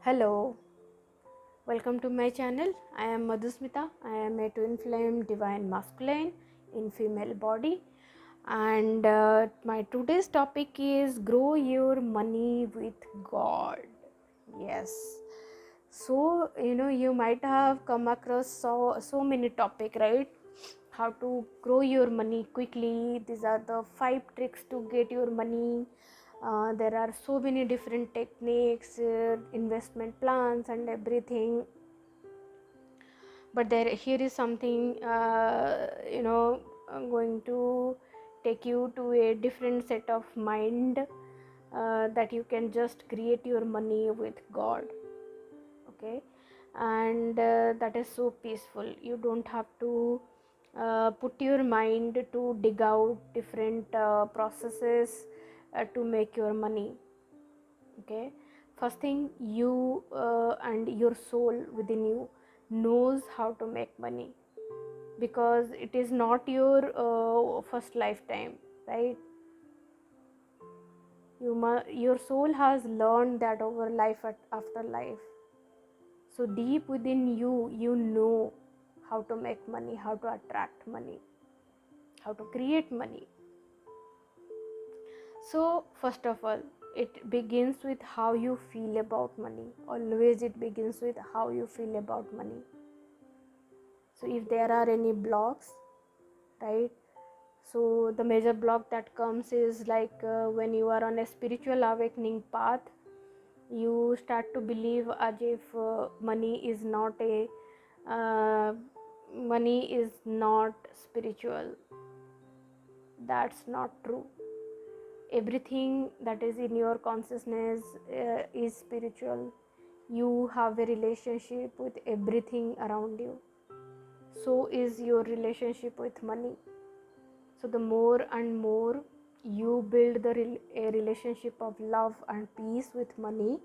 Hello, welcome to my channel. I am Madhusmita. I am a twin flame divine masculine in female body, and my today's topic is grow your money with God. Yes. So you might have come across so many topic, right? How to grow your money quickly. These are the 5 tricks to get your money. There are so many different techniques, investment plans and everything, but here is something, I'm going to take you to a different set of mind, that you can just create your money with God. Okay, and that is so peaceful. You don't have to put your mind to dig out different processes to make your money. Okay, first thing, you and your soul within you knows how to make money, because it is not your first lifetime, right? Your soul has learned that over life after life. So deep within you, you know how to make money, how to attract money, how to create money. So first of all, it begins with how you feel about money. Always it begins with how you feel about money. So if there are any blocks, right? So the major block that comes is like, when you are on a spiritual awakening path, you start to believe as if uh, money is not spiritual. That's not true. Everything that is in your consciousness is spiritual. You have a relationship with everything around you. So is your relationship with money. So the more and more you build a relationship of love and peace with money,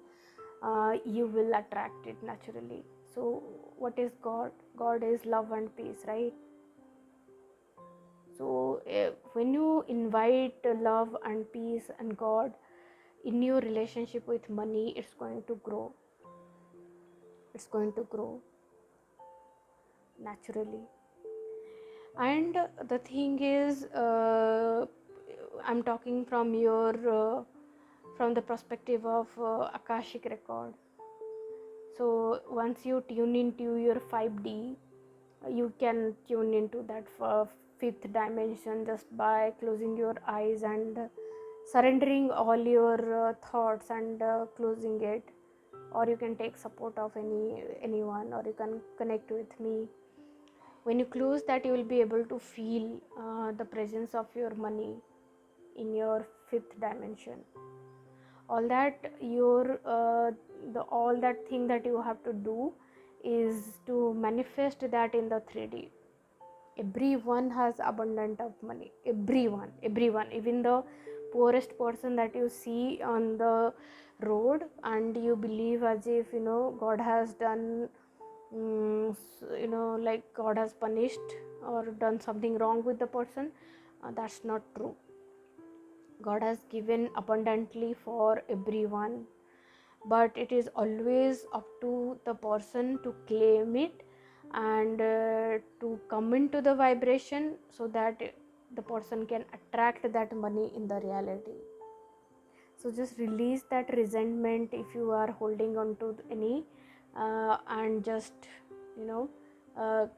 you will attract it naturally. So what is God? God is love and peace, right? So when you invite love and peace and God in your relationship with money, it's going to grow. It's going to grow naturally. And the thing is, I'm talking from the perspective of Akashic record. So once you tune into your 5D, you can tune into that fifth dimension just by closing your eyes and surrendering all your thoughts and closing it. Or you can take support of anyone, or you can connect with me. When you close that, you will be able to feel the presence of your money in your fifth dimension. All that all that thing that you have to do is to manifest that in the 3D. Everyone has abundant of money. Everyone, even the poorest person that you see on the road, and you believe as if God has done, like God has punished or done something wrong with the person. That's not true. God has given abundantly for everyone, but it is always up to the person to claim it and to come into the vibration, so that the person can attract that money in the reality. So just release that resentment if you are holding on to any, and just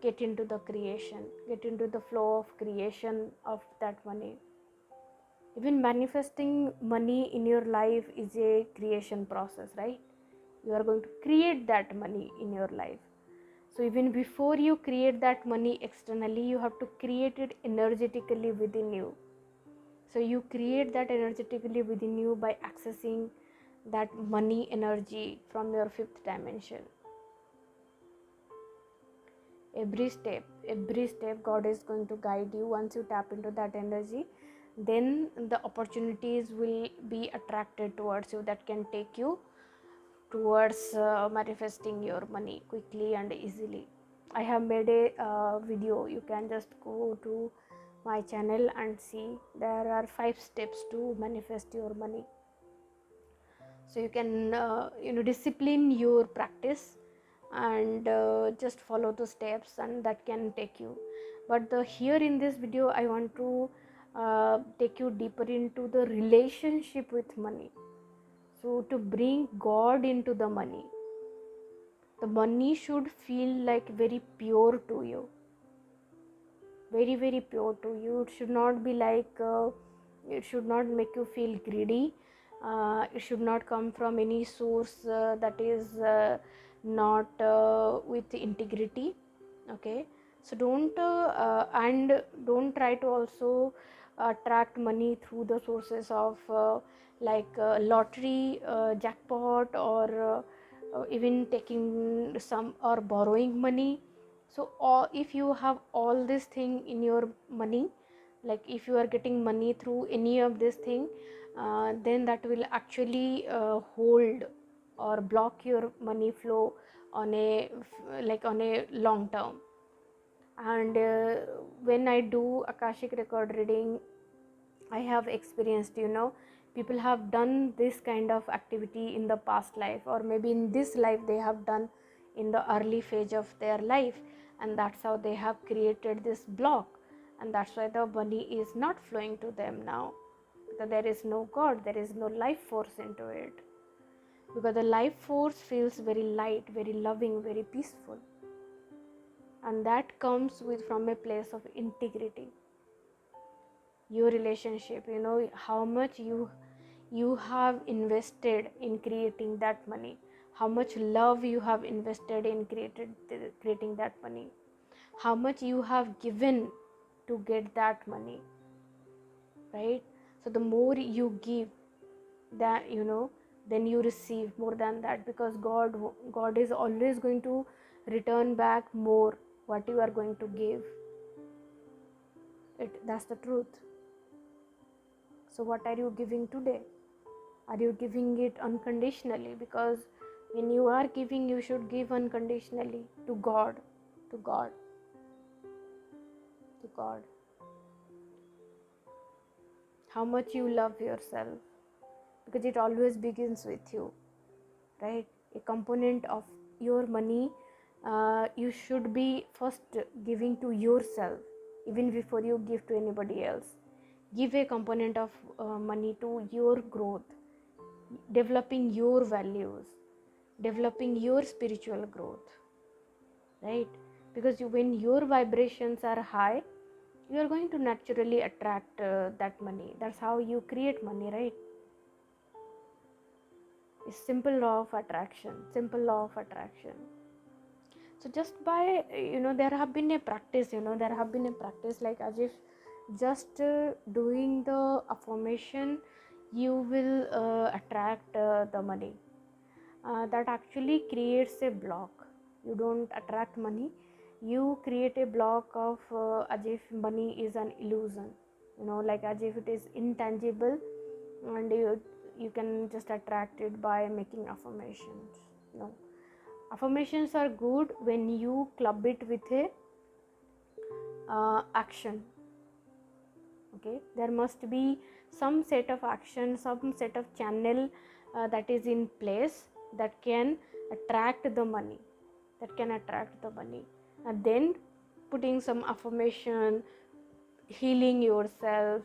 get into the creation, get into the flow of creation of that money. Even manifesting money in your life is a creation process, right? You are going to create that money in your life. So even before you create that money externally, you have to create it energetically within you. So you create that energetically within you by accessing that money energy from your fifth dimension. Every step God is going to guide you. Once you tap into that energy, then the opportunities will be attracted towards you that can take you towards manifesting your money quickly and easily. I have made a video. You can just go to my channel and see. There are 5 steps to manifest your money. So you can discipline your practice and just follow the steps, and that can take you. But here in this video I want to take you deeper into the relationship with money. So to bring God into the money should feel like very pure to you, very very pure to you. It should not be like it should not make you feel greedy. It should not come from any source that is not with integrity. Okay, so don't try to also attract money through the sources of lottery, jackpot, or even taking some or borrowing money. So if you have all this thing in your money, like if you are getting money through any of this thing, then that will actually hold or block your money flow on a on a long term. And when I do Akashic record reading, I have experienced, people have done this kind of activity in the past life, or maybe in this life they have done in the early phase of their life, and that's how they have created this block, and that's why the money is not flowing to them now, because there is no God, there is no life force into it, because the life force feels very light, very loving, very peaceful, and that comes with from a place of integrity. Your relationship, how much you have invested in creating that money, how much love you have invested in creating that money, how much you have given to get that money, right? So the more you give, that then you receive more than that, because god is always going to return back more what you are going to give it. That's the truth. So what are you giving today? Are you giving it unconditionally? Because when you are giving, you should give unconditionally to God, to God, to God. How much you love yourself, because it always begins with you, right? A component of your money, you should be first giving to yourself, even before you give to anybody else. Give a component of money to your growth, developing your values, developing your spiritual growth, right? Because when your vibrations are high, you are going to naturally attract that money. That's how you create money, right? It's simple law of attraction, simple law of attraction. So just by there have been a practice, like as if just doing the affirmation, you will attract the money. That actually creates a block. You don't attract money, you create a block of as if money is an illusion, like as if it is intangible, and you can just attract it by making affirmations. No, affirmations are good when you club it with a action. Okay, there must be some set of action, some set of channel that is in place that can attract the money, and then putting some affirmation, healing yourself,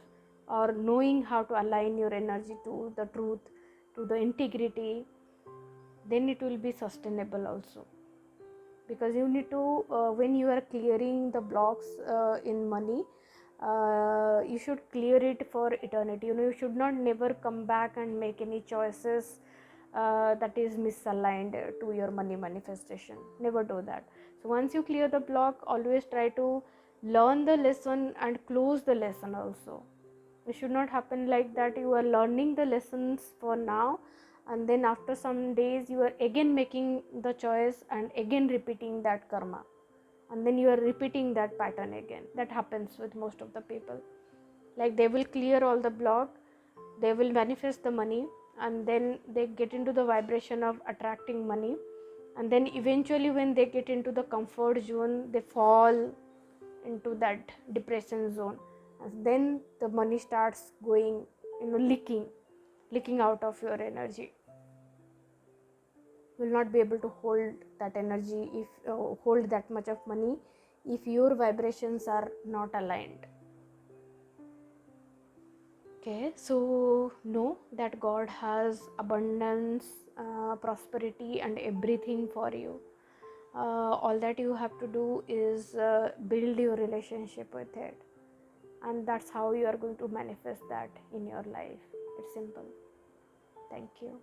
or knowing how to align your energy to the truth, to the integrity, then it will be sustainable also. Because you need to when you are clearing the blocks in money, you should clear it for eternity. You should not never come back and make any choices that is misaligned to your money manifestation. Never do that. So once you clear the block, always try to learn the lesson and close the lesson also. It should not happen like that. You are learning the lessons for now, and then after some days you are again making the choice and again repeating that karma, and then you are repeating that pattern again. That happens with most of the people. Like they will clear all the block, they will manifest the money, and then they get into the vibration of attracting money, and then eventually when they get into the comfort zone, they fall into that depression zone, and then the money starts going, leaking out of your energy. will not be able to hold that energy, if hold that much of money, if your vibrations are not aligned. Okay, so know that God has abundance, prosperity and everything for you. All that you have to do is build your relationship with it, and that's how you are going to manifest that in your life. It's simple. Thank you.